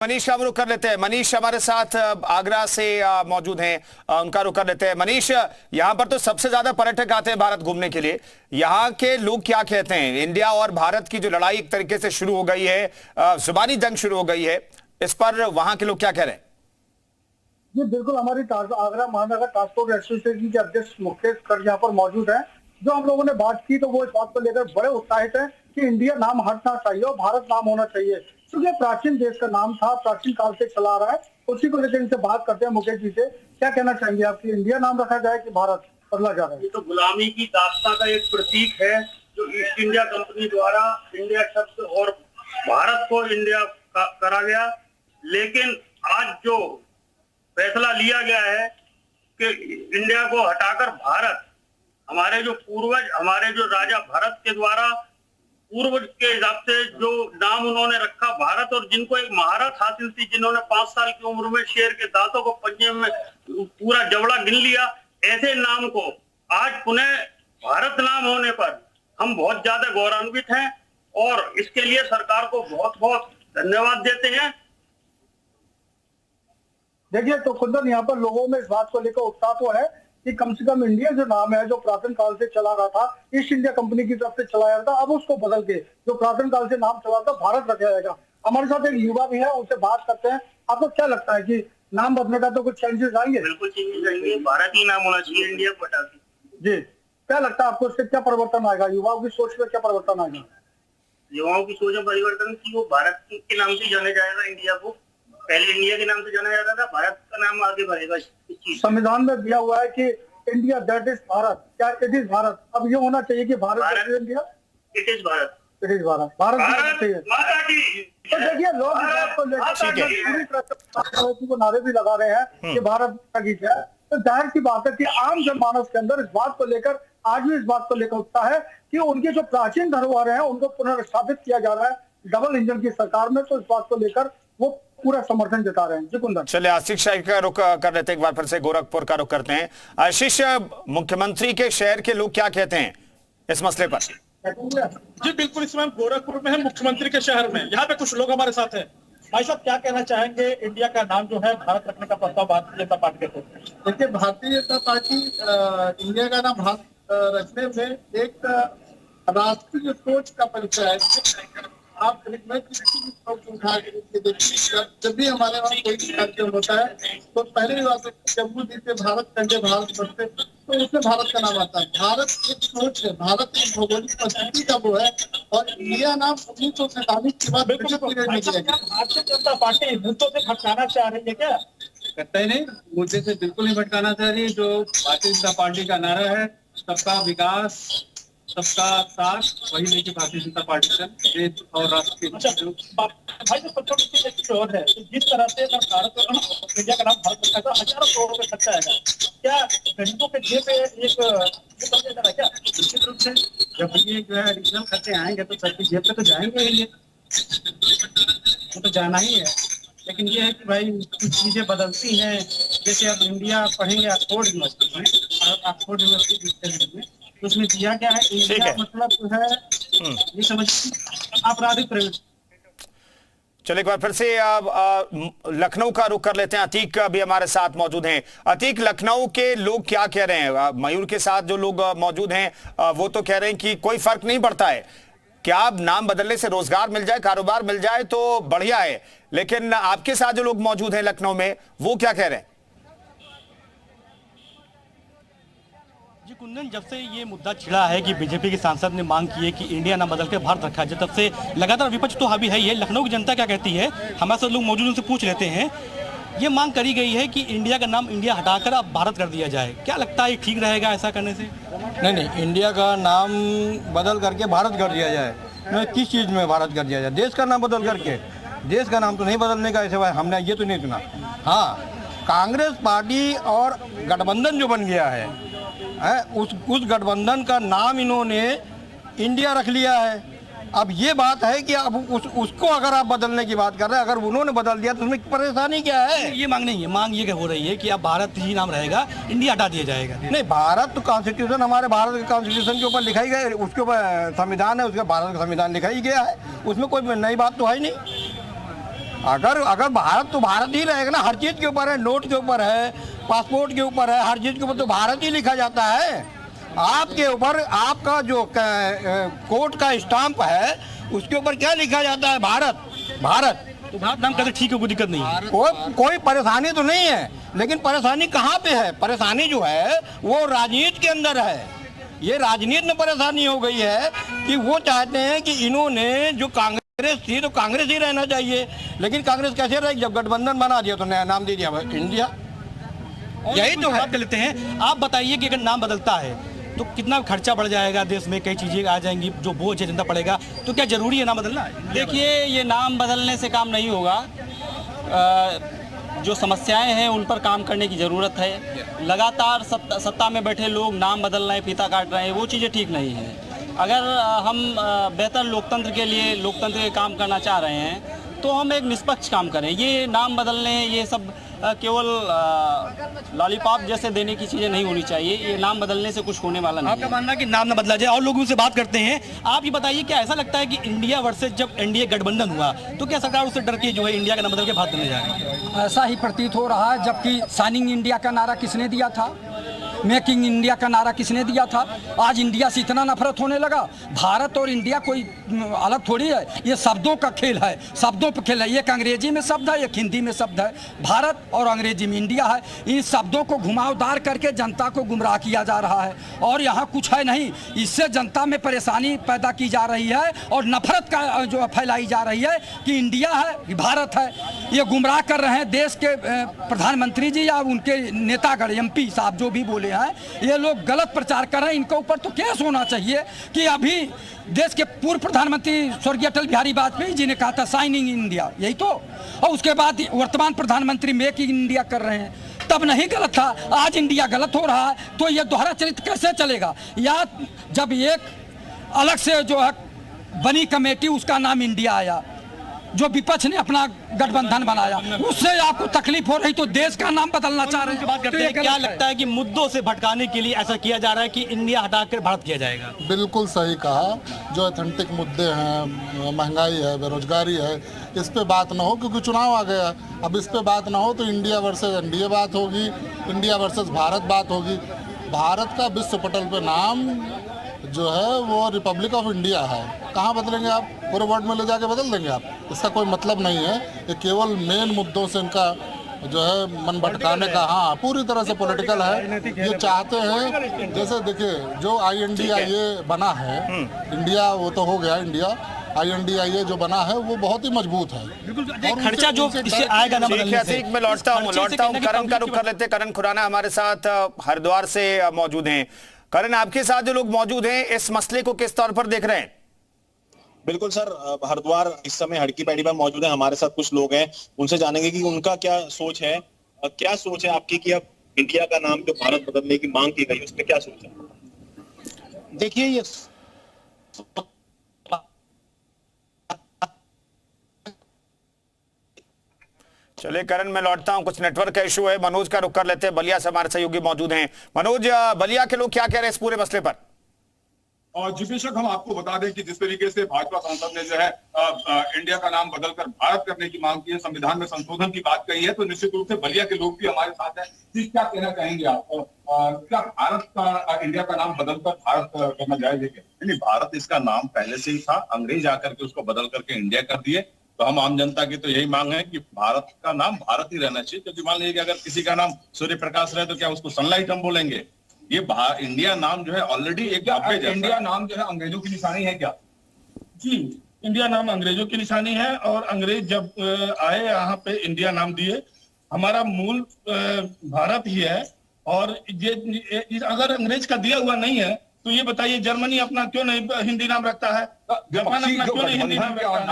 मनीष का रुख कर लेते हैं। मनीष हमारे साथ आगरा से मौजूद हैं, उनका रुख कर लेते हैं। मनीष, यहाँ पर तो सबसे ज्यादा पर्यटक आते हैं भारत घूमने के लिए। यहाँ के लोग क्या कहते हैं? इंडिया और भारत की जो लड़ाई एक तरीके से शुरू हो गई है, जुबानी जंग शुरू हो गई है, इस पर वहां के लोग क्या कह रहे हैं? जी बिल्कुल, हमारी आगरा महानगर ट्रांसपोर्ट एसोसिएशन के अध्यक्ष मुकेश कर यहाँ पर मौजूद है। जो हम लोगों ने बात की तो वो इस बात को लेकर बड़े उत्साहित है कि इंडिया नाम हटना चाहिए और भारत नाम होना चाहिए, क्योंकि प्राचीन देश का नाम था, प्राचीन काल से चला आ रहा है। उसी को लेकर इनसे बात करते हैं। मुकेश जी से क्या कहना चाहेंगे आप कि इंडिया नाम रखा जाए कि भारत बदला जा रहा है? ये तो गुलामी की दास्तां का एक प्रतीक है जो ईस्ट इंडिया कंपनी द्वारा इंडिया शब्द और भारत को इंडिया करा गया। लेकिन आज जो फैसला लिया गया है कि इंडिया को हटाकर भारत, हमारे जो पूर्वज, हमारे जो राजा भरत के द्वारा पूर्वज के हिसाब से जो नाम उन्होंने रखा भारत, और जिनको एक महारत हासिल थी, जिन्होंने 5 साल की उम्र में शेर के दांतों को पंजे में पूरा जबड़ा गिन लिया, ऐसे नाम को आज पुनः भारत नाम होने पर हम बहुत ज्यादा गौरवान्वित हैं और इसके लिए सरकार को बहुत बहुत धन्यवाद देते हैं। देखिए तो कुंदन, यहाँ पर लोगों में इस बात को लेकर उत्साह तो है कि कम से कम इंडिया जो नाम है, जो प्राचीन काल से चला रहा था, ईस्ट इंडिया कंपनी की तरफ से चलाया था, अब उसको बदल के जो प्राचीन काल से नाम चला था भारत रखा जाएगा। हमारे साथ एक युवा भी है, उनसे बात करते हैं। आपको क्या लगता है कि नाम बदलने का तो कुछ चेंजेस आएंगे? बिल्कुल चेंजेस आएंगे, भारत ही नाम होना चाहिए, इंडिया को हटा के। जी, क्या लगता है आपको, इससे क्या परिवर्तन आएगा? युवाओं की सोच में क्या परिवर्तन आएगा? युवाओं की सोच में परिवर्तन की वो भारत के नाम से जाने जाएगा। इंडिया को पहले इंडिया के नाम से जाना जाता था, भारत का नाम आगे बढ़ेगा। संविधान में दिया हुआ है कि इंडिया दैट इज भारत, क्या इट इज भारत? अब ये होना चाहिए कि Bharat India, it is Bharat, it is Bharat, Bharat चाहिए। माता की। तो देखिए लोग इस बात को लेकर पूरी तरह से नारे भी लगा रहे हैं कि भारत की है। तो जाहिर सी बात है कि आम जनमानस के अंदर इस बात को लेकर आज भी इस बात को लेकर उत्साह है कि उनके जो प्राचीन धरोहर हैं उनको पुनर्स्थापित किया जा रहा है डबल इंजन की सरकार में। तो इस बात को लेकर वो पूरा समर्थन जता रहे हैं। जी कुंदन, चलिए आशीष शाही का रुख कर लेते हैं, एक बार फिर से गोरखपुर का रुख करते हैं। आशीष, मुख्यमंत्री के शहर के लोग क्या कहते हैं इस मसले पर? जी बिल्कुल, इस समय गोरखपुर में है, मुख्यमंत्री के शहर में। यहाँ पे कुछ लोग हमारे साथ हैं। भाई साहब, क्या कहना चाहेंगे? इंडिया का नाम जो है भारत रखने का प्रस्ताव भारतीय जनता पार्टी के। देखिए, भारतीय जनता पार्टी इंडिया का नाम भारत रखने में एक राष्ट्रीय सोच का परिचय है। आप जब भी हमारे वहाँ कोई कार्यक्रम होता है तो पहले भी बात जम्मू जी से भारत कंडे भारत बढ़ते, तो उसमें भारत का नाम आता है। भारत एक सोच है, भारत एक भौगोलिक परिस्थिति का वो है, और इंडिया नाम 1947 के बाद भारतीय जनता पार्टी मुद्दों से भटकाना चाह रही है क्या? करता ही नहीं, मुद्दे से बिल्कुल नहीं भटकाना चाह रही। जो भारतीय जनता पार्टी का नारा है, सबका विकास सबका साथ, वही लेके भारतीय जनता पार्टी देश और राष्ट्र के। भाई तो और है, जिस तरह से अगर भारत इंडिया का नाम भारत रखा था, हजारों करोड़ रुपए खर्चा आएगा, क्या गरीबों के जेब पे एक क्या? निश्चित रूप से जब ये जो है एडिशनल खर्चे आएंगे तो सबकी जेब पे तो जाएंगे ही, वो तो जाना ही है। लेकिन ये है कि भाई कुछ चीजें बदलती हैं। जैसे अब इंडिया पढ़ेंगे ऑक्सफोर्ड यूनिवर्सिटी में, ऑक्सफोर्ड यूनिवर्सिटी उसमें दिया गया है इंडिया मतलब जो है ये समझिए आपराधिक प्रवृत्ति। चलिए एक बार फिर से लखनऊ का रुख कर लेते हैं। अतीक भी हमारे साथ मौजूद हैं। अतीक, लखनऊ के लोग क्या कह रहे हैं? मयूर के साथ जो लोग मौजूद हैं वो तो कह रहे हैं कि कोई फर्क नहीं पड़ता है, क्या नाम बदलने से रोजगार मिल जाए, कारोबार मिल जाए तो बढ़िया है। लेकिन आपके साथ जो लोग मौजूद हैं लखनऊ में, वो क्या कह रहे हैं? जी कुंदन, जब से ये मुद्दा छिड़ा है कि बीजेपी के सांसद ने मांग की है कि इंडिया नाम बदल के भारत रखा जाए, तब से लगातार विपक्ष तो हावी है ही है। लखनऊ की जनता क्या कहती है, हमारे साथ लोग मौजूद, उनसे पूछ लेते हैं। ये मांग करी गई है कि इंडिया का नाम इंडिया हटाकर अब भारत कर दिया जाए, क्या लगता है ठीक रहेगा ऐसा करने से? नहीं, इंडिया का नाम बदल करके भारत कर दिया जाए। नहीं, किस चीज़ में भारत कर दिया जाए? देश का नाम बदल करके? देश का नाम तो नहीं बदलने का, ऐसे भाई हमने ये तो नहीं सुना। हाँ, कांग्रेस पार्टी और गठबंधन जो बन गया है, उस गठबंधन का नाम इन्होंने इंडिया रख लिया है। अब ये बात है कि अब उसको अगर आप बदलने की बात कर रहे हैं, अगर उन्होंने बदल दिया तो उसमें परेशानी क्या है? ये मांग नहीं है, मांग ये हो रही है कि अब भारत ही नाम रहेगा, इंडिया हटा दिया जाएगा। नहीं, भारत तो कॉन्स्टिट्यूशन, हमारे भारत के कॉन्स्टिट्यूशन के ऊपर लिखा ही गया, उसके ऊपर संविधान है, उसका भारत का संविधान लिखा ही गया है, उसमें कोई नई बात तो है ही नहीं। अगर भारत तो भारत ही रहेगा ना, हर चीज के ऊपर है, नोट के ऊपर है, पासपोर्ट के ऊपर है, हर चीज के ऊपर तो भारत ही लिखा जाता है। आपके ऊपर आपका जो कोर्ट का स्टाम्प है उसके ऊपर क्या लिखा जाता है? भारत। भारत तो भारत नाम कहते ठीक है, कोई दिक्कत नहीं है, कोई परेशानी तो नहीं है। लेकिन परेशानी कहाँ पे है? परेशानी जो है वो राजनीति के अंदर है। ये राजनीति में परेशानी हो गई है कि वो चाहते हैं कि इन्होंने जो कांग्रेस थी तो कांग्रेस ही रहना चाहिए, लेकिन कांग्रेस कैसे रहेगी जब गठबंधन बना दिया तो नया नाम दे दिया इंडिया। यही तो बात कर लेते हैं। आप बताइए कि अगर नाम बदलता है तो कितना खर्चा बढ़ जाएगा, देश में कई चीजें आ जाएंगी, जो बोझ है जनता पड़ेगा, तो क्या जरूरी है नाम बदलना? देखिए, ये नाम बदलने से काम नहीं होगा। जो समस्याएं हैं उन पर काम करने की ज़रूरत है। लगातार सत्ता में बैठे लोग नाम बदल रहे हैं, फीता काट रहे हैं, वो चीज़ें ठीक नहीं हैं। अगर हम बेहतर लोकतंत्र के लिए लोकतंत्र के काम करना चाह रहे हैं तो हम एक निष्पक्ष काम करें। ये नाम बदलने, ये सब केवल लॉलीपॉप जैसे देने की चीज़ें नहीं होनी चाहिए। ये नाम बदलने से कुछ होने वाला नहीं आपका मानना है कि नाम न बदला जाए। और लोगों से बात करते हैं। आप ये बताइए, क्या ऐसा लगता है कि इंडिया वर्सेज जब एनडीए गठबंधन हुआ तो क्या सरकार उससे डर के जो है इंडिया का नाम बदल के भारत बनने जा रही है? ऐसा ही प्रतीत हो रहा है। जबकि साइनिंग इंडिया का नारा किसने दिया था? मेकिंग इंडिया का नारा किसने दिया था? आज इंडिया से इतना नफरत होने लगा। भारत और इंडिया कोई अलग थोड़ी है, ये शब्दों का खेल है, शब्दों पर खेल है। एक अंग्रेजी में शब्द है, एक हिंदी में शब्द है। भारत और अंग्रेजी में इंडिया है। इन शब्दों को घुमावदार करके जनता को गुमराह किया जा रहा है और यहाँ कुछ है नहीं। इससे जनता में परेशानी पैदा की जा रही है और नफरत का जो फैलाई जा रही है कि इंडिया है, भारत है। ये गुमराह कर रहे हैं देश के प्रधानमंत्री जी या उनके नेतागण, एमपी साहब जो भी बोले हैं, ये लोग गलत प्रचार कर रहे हैं। इनके ऊपर तो केस होना चाहिए कि अभी देश के पूर्व प्रधानमंत्री स्वर्गीय अटल बिहारी वाजपेयी जी ने कहा था साइनिंग इंडिया, यही तो, और उसके बाद वर्तमान प्रधानमंत्री मेक इन इंडिया कर रहे हैं। तब नहीं गलत था, आज इंडिया गलत हो रहा है। तो ये दोहरा चरित्र कैसे चलेगा? या जब एक अलग से जो है बनी कमेटी, उसका नाम इंडिया आया, जो विपक्ष ने अपना गठबंधन बनाया, उससे आपको तकलीफ हो रही तो देश का नाम बदलना चाह रहे हैं। बात करते हैं, क्या लगता है कि मुद्दों से भटकाने के लिए ऐसा किया जा रहा है कि इंडिया हटाकर भारत किया जाएगा? बिल्कुल सही कहा। जो ऑथेंटिक मुद्दे हैं, महंगाई है, बेरोजगारी है, इस पे बात ना हो क्योंकि चुनाव आ गया। अब इस पे बात ना हो तो इंडिया वर्सेस एनडीए बात होगी, इंडिया वर्सेस भारत बात होगी। भारत का विश्व पटल पे नाम जो है वो रिपब्लिक ऑफ इंडिया है। कहाँ बदलेंगे आप? पूरे वर्ल्ड में ले जाके बदल देंगे आप? इसका कोई मतलब नहीं है। ये केवल मेन मुद्दों से इनका जो है मन भटकाने का, हाँ, पूरी तरह से पॉलिटिकल है। ये चाहते हैं, जैसे देखिए जो INDIA बना है, इंडिया वो तो हो गया, इंडिया INDIA जो बना है वो बहुत ही मजबूत है। और खर्चा जो इससे आएगा ना बदलने से। मैं लौटता हूँ करण का रुख कर लेते। करण खुराना हमारे साथ हरिद्वार से मौजूद हैं। करण, आपके साथ जो लोग मौजूद हैं, इस मसले को किस तौर पर देख रहे हैं? बिल्कुल सर, हरिद्वार इस समय हड़की पैड़ी पर मौजूद है। हमारे साथ कुछ लोग हैं, उनसे जानेंगे कि उनका क्या सोच है। क्या सोच है आपकी कि अब इंडिया का नाम जो भारत बदलने की मांग की गई, उसमें क्या सोच है? देखिए, ये चलिए करण, मैं लौटता हूं, कुछ नेटवर्क का इशू है। मनोज का रुख कर लेते हैं। बलिया से हमारे सहयोगी मौजूद हैं। मनोज, बलिया के लोग क्या कह रहे हैं इस पूरे मसले पर? और जी बेशक, हम आपको बता दें कि जिस तरीके से भाजपा सांसद ने जो है इंडिया का नाम बदलकर भारत करने की मांग की है, संविधान में संशोधन की बात कही है, तो निश्चित रूप से बलिया के लोग भी हमारे साथ हैं। जी, क्या कहना चाहेंगे आप? क्या भारत का इंडिया का नाम बदलकर भारत करना जायज है? नहीं, भारत इसका नाम पहले से ही था। अंग्रेज आकर के उसको बदल करके इंडिया कर दिए। तो हम आम जनता की तो यही मांग है कि भारत का नाम भारत ही रहना चाहिए। क्योंकि मान लीजिए कि अगर किसी का नाम सूर्य प्रकाश रहे तो क्या उसको सनलाइट हम बोलेंगे? ये इंडिया नाम जो है ऑलरेडी एक इंडिया नाम जो है अंग्रेजों की निशानी है क्या? जी, इंडिया नाम अंग्रेजों की निशानी है और अंग्रेज जब आए यहाँ पे इंडिया नाम दिए। हमारा मूल भारत ही है और ये अगर अंग्रेज का दिया हुआ नहीं है तो ये बताइए जर्मनी अपना क्यों नहीं हिंदी नाम रखता है? जापान अपना क्यों नहीं हिंदी नाम रखता है?